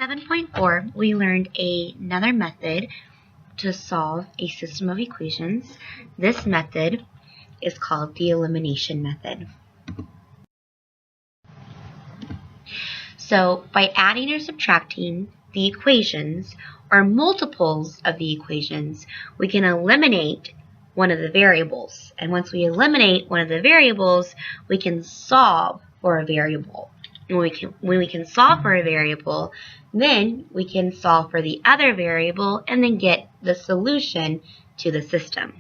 7.4, we learned another method to solve a system of equations. This method is called the elimination method. So by adding or subtracting the equations or multiples of the equations, we can eliminate one of the variables. And once we eliminate one of the variables, we can solve for a variable. And when we can solve for a variable, then we can solve for the other variable and then get the solution to the system.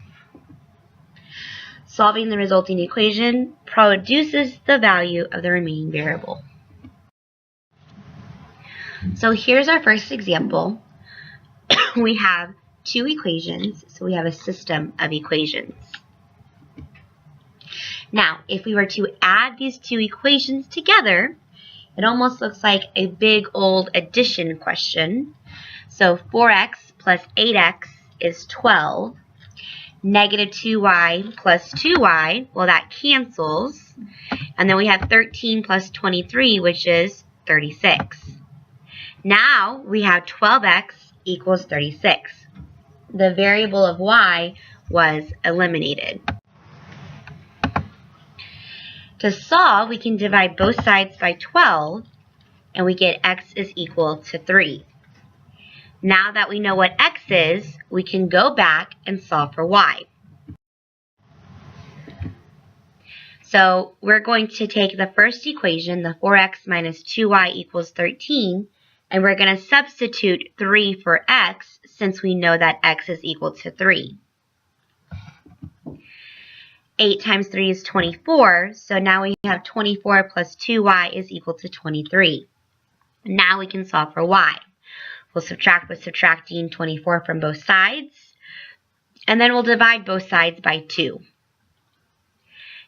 Solving the resulting equation produces the value of the remaining variable. So here's our first example. We have two equations, so we have a system of equations. Now, if we were to add these two equations together, it almost looks like a big old addition question. So 4x plus 8x is 12. Negative 2y plus 2y, well, that cancels. And then we have 13 plus 23, which is 36. Now we have 12x equals 36. The variable of y was eliminated. To solve, we can divide both sides by 12, and we get x is equal to 3. Now that we know what x is, we can go back and solve for y. So we're going to take the first equation, the 4x minus 2y equals 13, and we're going to substitute 3 for x since we know that x is equal to 3. 8 times 3 is 24, so now we have 24 plus 2y is equal to 23. Now we can solve for y. We'll subtract by subtracting 24 from both sides, and then we'll divide both sides by 2.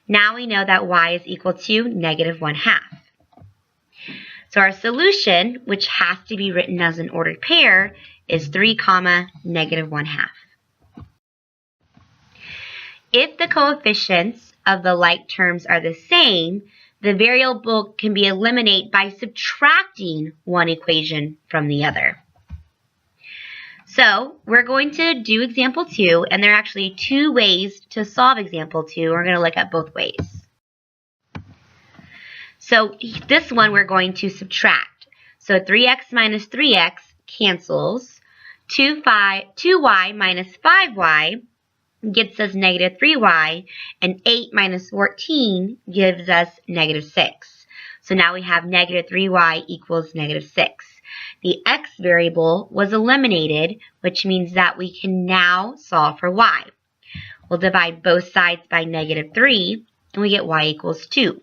Now we know that y is equal to negative 1/2. So our solution, which has to be written as an ordered pair, is 3, negative 1/2. If the coefficients of the like terms are the same, the variable can be eliminated by subtracting one equation from the other. So we're going to do example 2, and there are actually two ways to solve example 2. We're going to look at both ways. So this one we're going to subtract. So 3x minus 3x cancels. 2y minus 5y gets us negative 3y, and 8 minus 14 gives us negative 6. So now we have negative 3y equals negative 6. The x variable was eliminated, which means that we can now solve for y. We'll divide both sides by negative 3, and we get y equals 2.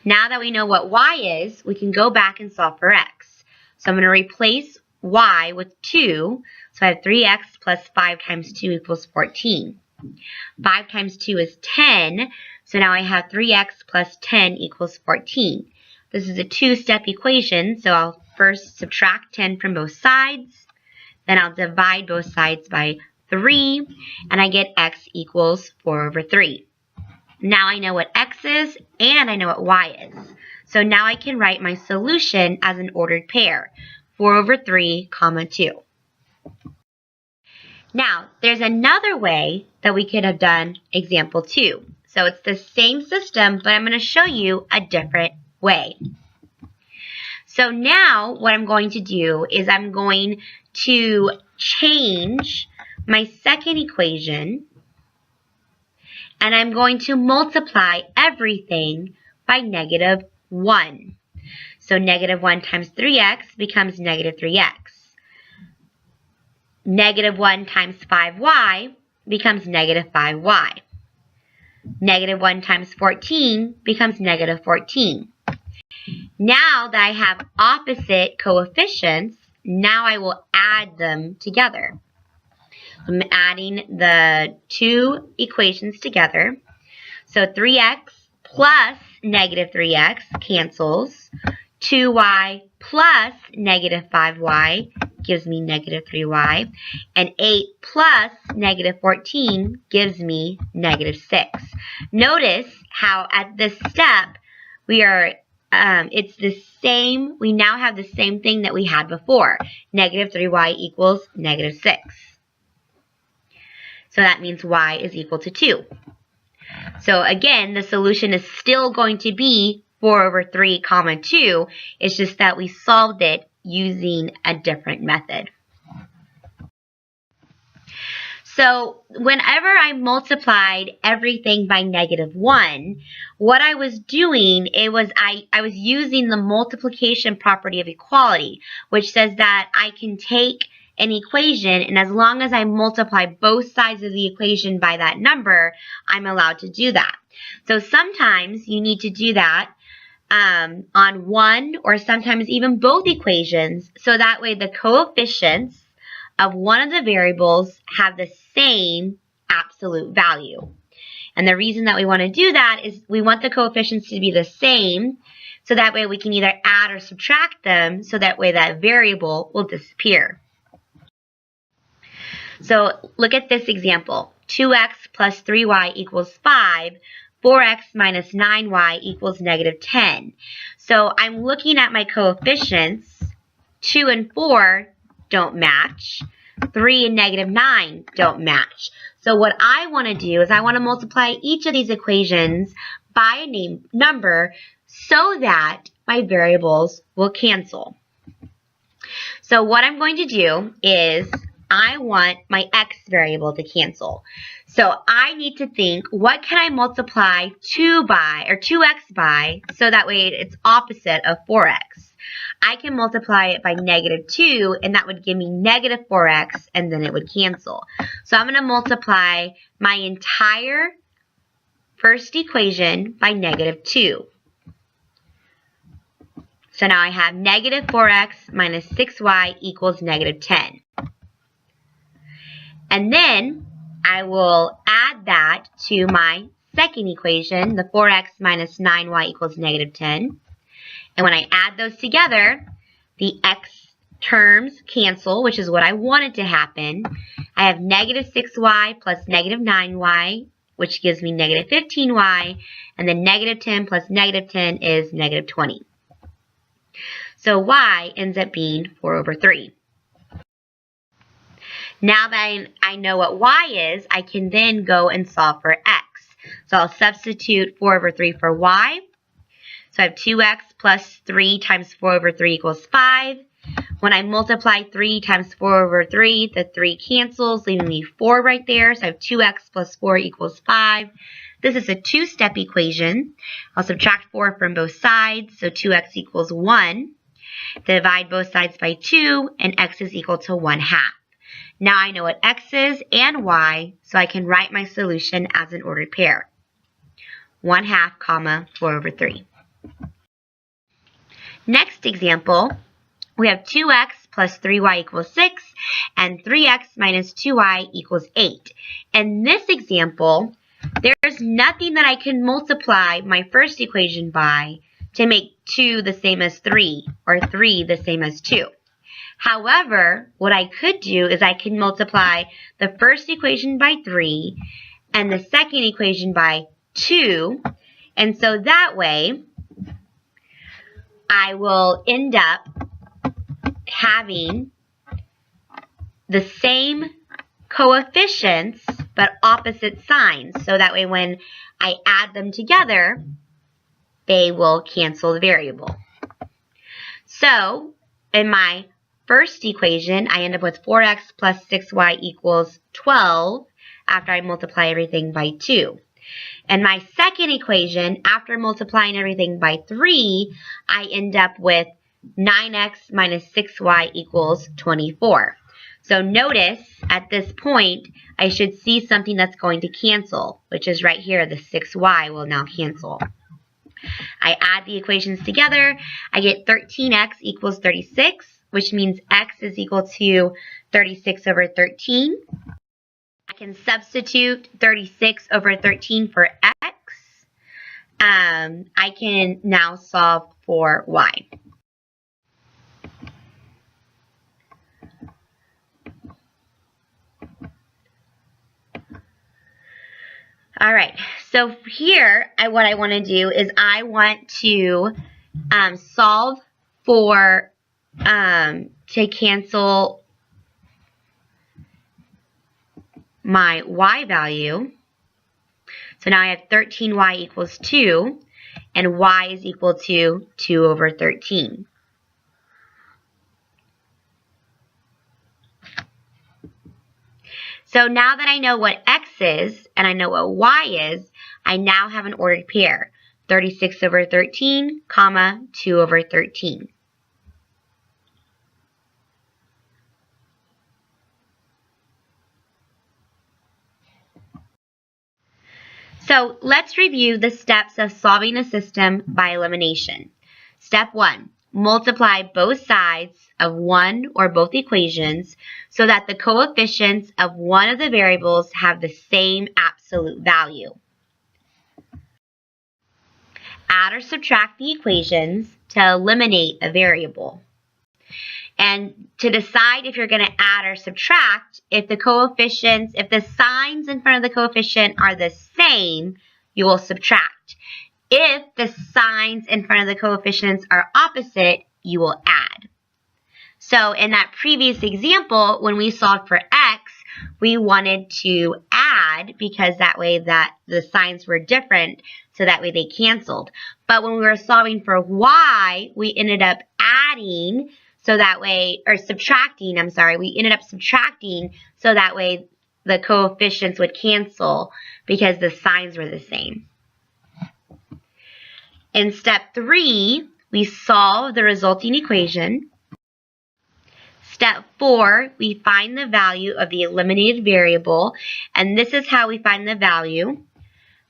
Now that we know what y is, we can go back and solve for x. So I'm going to replace y with 2. So I have 3x plus 5 times 2 equals 14. 5 times 2 is 10. So now I have 3x plus 10 equals 14. This is a two-step equation, so I'll first subtract 10 from both sides. Then I'll divide both sides by 3, and I get x equals 4 over 3. Now I know what x is, and I know what y is. So now I can write my solution as an ordered pair, 4 over 3, 2. Now, there's another way that we could have done example 2. So it's the same system, but I'm going to show you a different way. So now what I'm going to do is I'm going to change my second equation, and I'm going to multiply everything by negative 1. So negative 1 times 3x becomes negative 3x. Negative 1 times 5y becomes negative 5y. Negative 1 times 14 becomes negative 14. Now that I have opposite coefficients, now I will add them together. I'm adding the two equations together. So 3x plus negative 3x cancels. 2y plus negative 5y gives me negative 3y. And 8 plus negative 14 gives me negative 6. Notice how at this step we are it's the same. We now have the same thing that we had before. Negative 3y equals negative 6. So that means y is equal to 2. So again, the solution is still going to be 4 over 3 comma 2. It's just that we solved it using a different method. So whenever I multiplied everything by negative 1, what I was doing, I was using the multiplication property of equality, which says that I can take an equation, and as long as I multiply both sides of the equation by that number, I'm allowed to do that. So sometimes you need to do that on one or sometimes even both equations, so that way the coefficients of one of the variables have the same absolute value. And the reason that we want to do that is we want the coefficients to be the same, so that way we can either add or subtract them, so that way that variable will disappear. So look at this example. 2x plus 3y equals 5. 4x minus 9y equals negative 10. So I'm looking at my coefficients. 2 and 4 don't match. 3 and negative 9 don't match. So what I want to do is I want to multiply each of these equations by a number so that my variables will cancel. So what I'm going to do is I want my x variable to cancel. So I need to think, what can I multiply 2x by, so that way it's opposite of 4x. I can multiply it by negative 2, and that would give me negative 4x, and then it would cancel. So I'm going to multiply my entire first equation by negative 2. So now I have negative 4x minus 6y equals negative 10. And then I will add that to my second equation, the 4x minus 9y equals negative 10. And when I add those together, the x terms cancel, which is what I wanted to happen. I have negative 6y plus negative 9y, which gives me negative 15y. And then negative 10 plus negative 10 is negative 20. So y ends up being 4 over 3. Now that I know what y is, I can then go and solve for x. So I'll substitute 4 over 3 for y. So I have 2x plus 3 times 4 over 3 equals 5. When I multiply 3 times 4 over 3, the 3 cancels, leaving me 4 right there. So I have 2x plus 4 equals 5. This is a two-step equation. I'll subtract 4 from both sides, so 2x equals 1. Divide both sides by 2, and x is equal to 1/2. Now I know what x is and y, so I can write my solution as an ordered pair. 1/2 comma 4 over 3. Next example, we have 2x plus 3y equals 6 and 3x minus 2y equals 8. In this example, there's nothing that I can multiply my first equation by to make 2 the same as 3 or 3 the same as 2. However, what I could do is I can multiply the first equation by 3 and the second equation by 2. And so that way, I will end up having the same coefficients but opposite signs. So that way when I add them together, they will cancel the variable. So in my first equation, I end up with 4x plus 6y equals 12 after I multiply everything by 2. And my second equation, after multiplying everything by 3, I end up with 9x minus 6y equals 24. So notice at this point, I should see something that's going to cancel, which is right here. The 6y will now cancel. I add the equations together. I get 13x equals 36, which means x is equal to 36 over 13. I can substitute 36 over 13 for x. I can now solve for y. All right, so here, what I want to do is I want to solve for, to cancel my y value. So now I have 13y equals 2, and y is equal to 2 over 13. So now that I know what x is and I know what y is, I now have an ordered pair. 36 over 13, comma, 2 over 13. So let's review the steps of solving a system by elimination. Step 1, multiply both sides of one or both equations so that the coefficients of one of the variables have the same absolute value. Add or subtract the equations to eliminate a variable. And to decide if you're going to add or subtract, if the coefficients, if the signs in front of the coefficient are the same, you will subtract. If the signs in front of the coefficients are opposite, you will add. So in that previous example, when we solved for x, we wanted to add because that way that the signs were different, so that way they canceled. But when we were solving for y, we ended up adding, so that way, or subtracting, I'm sorry, we ended up subtracting so that way the coefficients would cancel because the signs were the same. In step 3, we solve the resulting equation. Step 4, we find the value of the eliminated variable, and this is how we find the value.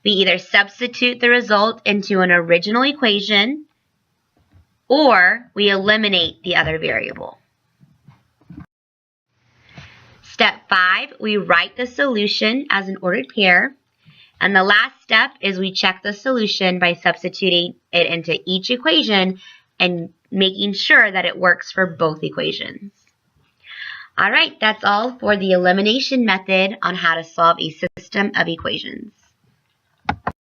We either substitute the result into an original equation, or we eliminate the other variable. Step 5, we write the solution as an ordered pair. And the last step is we check the solution by substituting it into each equation and making sure that it works for both equations. All right, that's all for the elimination method on how to solve a system of equations.